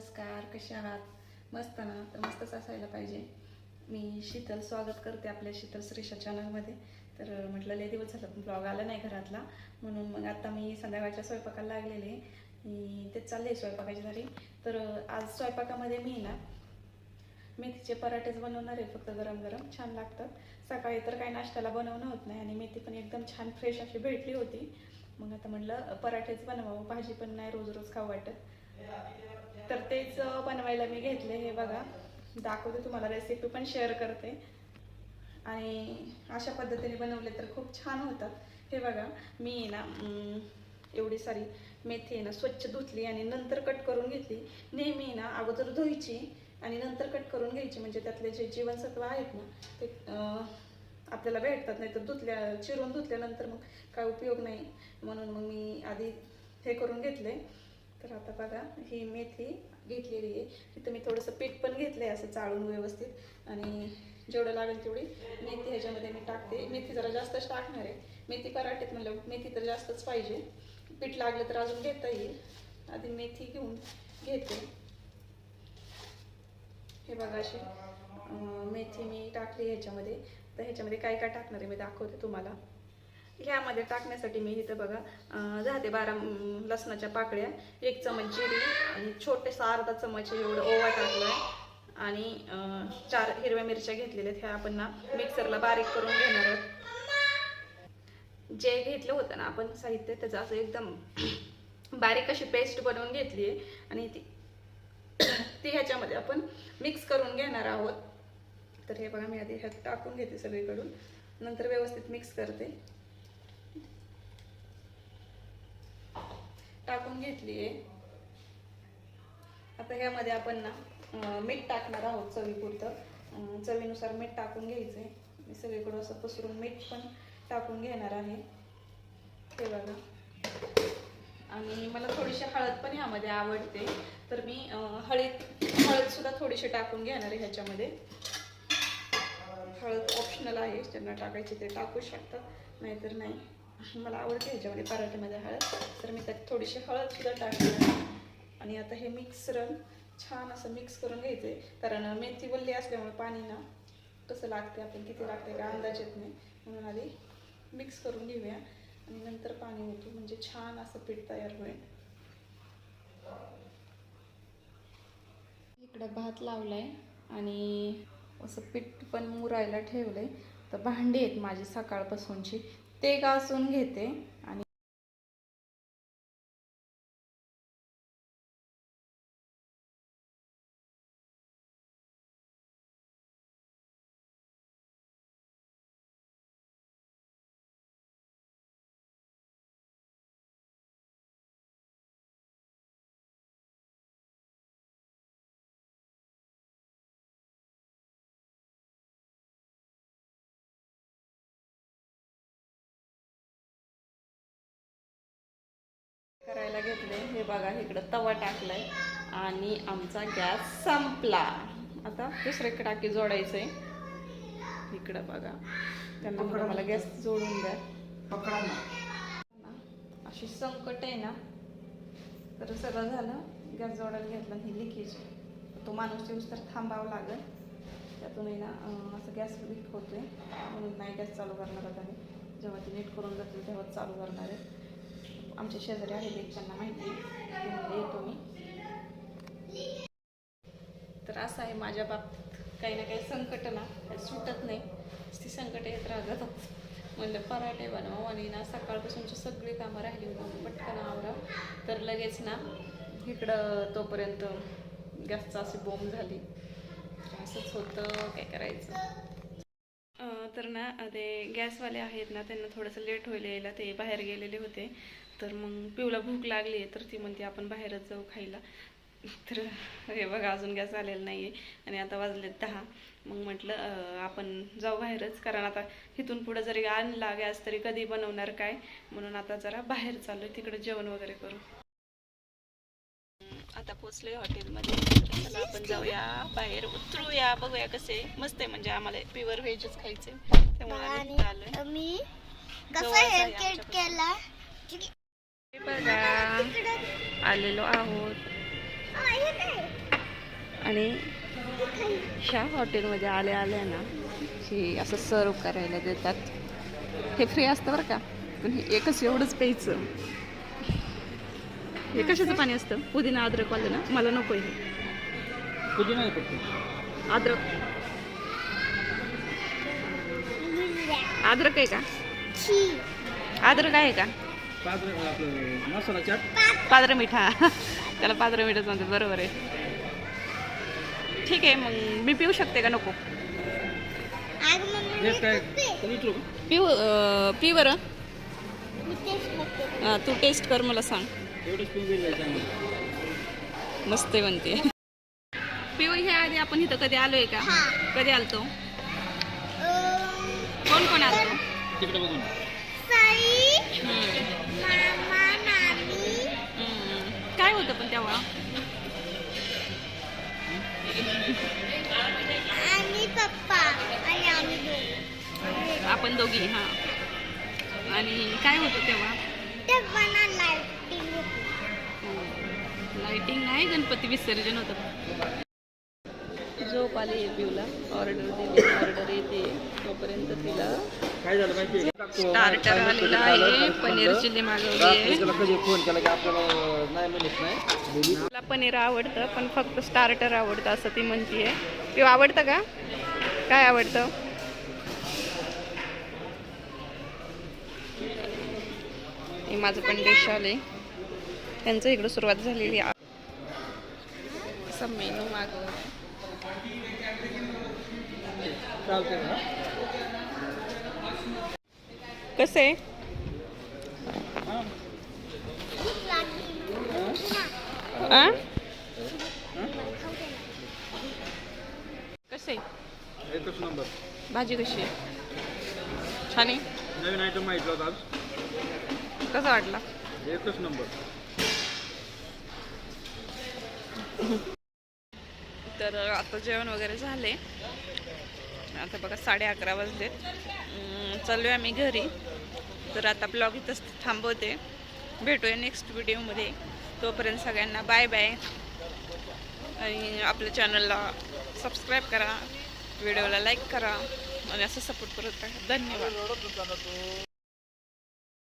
नमस्कार, कशा आहात? मस्त ना? तर मस्तच असायला पाहिजे. मी शीतल स्वागत करते आपल्या शीतल श्रीषा चॅनलमध्ये. तर म्हटलं लय दिवस झालं ब्लॉग आला नाही घरातला, म्हणून मग आता मी संध्याकाळच्या स्वयंपाकाला लागलेले. तेच चालले स्वयंपाकाची झाली. तर आज स्वयंपाकामध्ये मी ना मेथीचे पराठेच बनवणार आहे, फक्त गरम गरम छान लागतात. सकाळी तर काही नाश्त्याला बनवणं होत नाही आणि मेथी पण एकदम छान फ्रेश अशी भेटली होती. मग आता म्हटलं पराठेच बनवावं, भाजी पण नाही रोज रोज खाऊ वाटत. तर तेच बनवायला मी घेतले. हे बघा, दाखवते तुम्हाला, रेसिपी पण शेअर करते. आणि अशा पद्धतीने बनवले तर खूप छान होतात. हे बघा, मी ना एवढी सारी मेथी आहे ना स्वच्छ धुतली आणि नंतर कट करून घेतली. नेहमी ना अगोदर धुवायची आणि नंतर कट करून घ्यायची, म्हणजे त्यातले जे जीवनसत्व आहेत ना ते आपल्याला भेटतात. नाही तर चिरून धुतल्यानंतर मग काय उपयोग नाही, म्हणून मग मी आधी हे करून घेतले. तर आता बघा, ही मेथी घेतलेली आहे. इथं मी थोडंसं पीठ पण घेतलं आहे असं चाळून व्यवस्थित, आणि जेवढं लागेल तेवढी मेथी ह्याच्यामध्ये मी टाकते. मेथी जरा जास्तच टाकणार आहे, मेथी पराठेत म्हणलं मेथी तर जास्तच पाहिजे. पीठ लागलं तर अजून घेता येईल. आधी मेथी घेऊन घेते. हे बघा, अशी मेथी मी टाकली ह्याच्यामध्ये. तर ह्याच्यामध्ये काय काय टाकणार आहे मी दाखवते तुम्हाला. ह्यामध्ये टाकण्यासाठी मी इथं बघा 10 ते 12 लसणाच्या पाकळ्या, 1 चमच जिरी आणि छोटेसा अर्धा चमच एवढं ओवा टाकलाय, आणि 4 हिरव्या मिरच्या घेतलेल्या आहेत. ह्या आपण ना मिक्सरला बारीक करून घेणार आहोत. जे घेतलं होतं ना आपण साहित्य, त्याचं असं एकदम बारीक अशी पेस्ट बनवून घेतली आहे, आणि ती ह्याच्यामध्ये आपण मिक्स करून घेणार आहोत. तर हे बघा, मी आधी ह्यात टाकून घेते सगळीकडून, नंतर व्यवस्थित मिक्स करते. टाकून घेतली आहे. आता ह्यामध्ये आपण ना मीठ टाकणार आहोत चवीपुरतं. चवीनुसार मीठ टाकून घ्यायचं आहे. मी सगळीकडं असं पसरून मीठ पण टाकून घेणार आहे. हे बघा, आणि मला थोडीशी हळद पण ह्यामध्ये आवडते, तर मी हळद सुद्धा थोडीशी टाकून घेणार आहे ह्याच्यामध्ये. हळद ऑप्शनल आहे, ज्यांना टाकायची ते टाकू शकतात, नाहीतर नाही. मला आवडते ह्याच्यामध्ये पराठ्यामध्ये हळद, तर मी त्यात थोडीशी हळद सुद्धा टाकणार. आणि आता हे मिक्सरन छान असं मिक्स करून घ्यायचंय, कारण मेथी वल्ली असल्यामुळे पाणी ना कसं लागते, आपण किती लागते का अंदाज येत नाही, म्हणून आधी मिक्स करून घेऊया आणि नंतर पाणी ओतू, म्हणजे छान असं पीठ तयार होईल. इकडं भात लावलाय आणि असं पीठ पण मुरायला ठेवलंय. तर भांडी आहेत माझी सकाळपासूनची, ते घासून घेते. आणि करायला घेतले. हे बघा, इकडं तवा टाकलाय आणि आमचा गॅस संपला. आता दुसऱ्या टाकी जोडायचंय. इकडं बघा, त्यांना मला गॅस जोडून द्या. अशी संकट आहे ना, तर सगळं झालं, गॅस जोडायला घेतला. ही लिकेज, तो माणूस येऊस तर थांबावं लागेल. त्यातूनही ना असं गॅस लीक होतोय, म्हणून नाही गॅस चालू करणार आता मी. जेव्हा ती नीट करून जातील तेव्हाच चालू करणार आहे. आमच्या शेजारी आहेत एक, त्यांना माहिती आहे, येतो मी. तर असं आहे माझ्या बाबतीत, काही ना काही संकट ना सुटत नाही, ती संकट येत राहतात. म्हणलं पराठे बनव, आणि ना सकाळपासूनची सगळी कामं राहिली होती, पटकन आवरा. तर लगेच ना इकडं तोपर्यंत गॅसचा अशी बॉम्ब झाली. असंच होतं, काय करायचं. तर ना ते गॅसवाले आहेत ना, त्यांना थोडंसं लेट होईल यायला, ते बाहेर गेलेले होते. तर मग पिऊला भूक लागली आहे, तर ती म्हणते आपण बाहेरच जाऊ खायला. तर हे बघा, अजून गॅस आलेला नाही आहे आणि आता वाजले 10. मग म्हटलं आपण जाऊ बाहेरच, कारण आता इथून पुढं जरी आणला गॅस तरी कधी बनवणार काय, म्हणून आता जरा बाहेर चालू आहे, तिकडे जेवण वगैरे करू. आता पोचलोय हॉटेलमध्ये. चला आपण जाऊया बाहेर, उतरूया, बघूया कसे. मस्त आहे, म्हणजे आम्हाला प्युअर व्हेजच खायचे, त्यामुळे आम्ही बघा आलेलो आहोत. आणि ह्या हॉटेलमध्ये आल्या ना हे असं सर्व करायला देतात. हे फ्री असतं बरं का, पण हे एकच एवढंच प्यायचं. हे कशाचं पाणी असतं? पुदिना अद्रक वालं ना, मला नको आहे. पुदिना फक्त अद्रक अद्रक आहे का? अद्रक आहे का? मसाला चाट पांढरं मीठ. हा त्याला पांढरं मीठच म्हणतात, बरोबर आहे. ठीक आहे, मग मी पिऊ शकते का नको? पिऊ पी बरं. तू टेस्ट कर, मला सांग. मस्त आहे म्हणते. पिऊ ह्या आधी आपण इथं कधी आलोय का? कधी आलतो? कोण कोण आलतो? तिकडे बघून काय होतं पण तेव्हा? आणि पप्पा आणि आम्ही आपण दोघी. हा, आणि काय होतं तेव्हा? लाइटिंग नाही, गणपती विसर्जन होतं. झोप आली आहे पिऊला. ऑर्डर येते तोपर्यंत तिला काय झालं माहिती स्टार्टर आलेला आहे. पनीर चिल्ली मागवली आहे. कधी फोन केला की आपल्याला नाही म्हणत नाही. मला पनीर आवडतं, पण फक्त स्टार्टर आवडतं असं ती म्हणतीये. पिऊ आवडतं का? काय आवडतं? हे माझं पण डिश आले. त्यांचं इकडं सुरुवात झालेली आहे. असं मेनू मागवलं. चालते ना. कसं आहे? आ? कसं आहे? एकच नंबर. भाजी कशी आहे? छान आहे. नवीन आयटम माहिती होता आज. कसा वाटला? एकच नंबर. तर आता जेवण वगैरे झाले. आता बघा 11:30 वाजलेत. चाललो आहे आम्ही घरी. तर आता ब्लॉग इथंच थांबवते. भेटूया नेक्स्ट व्हिडिओमध्ये. तोपर्यंत सगळ्यांना बाय बाय. आणि आपल्या चॅनलला सबस्क्राईब करा, व्हिडिओला लाईक करा आणि असं सपोर्ट करत राहा. धन्यवाद.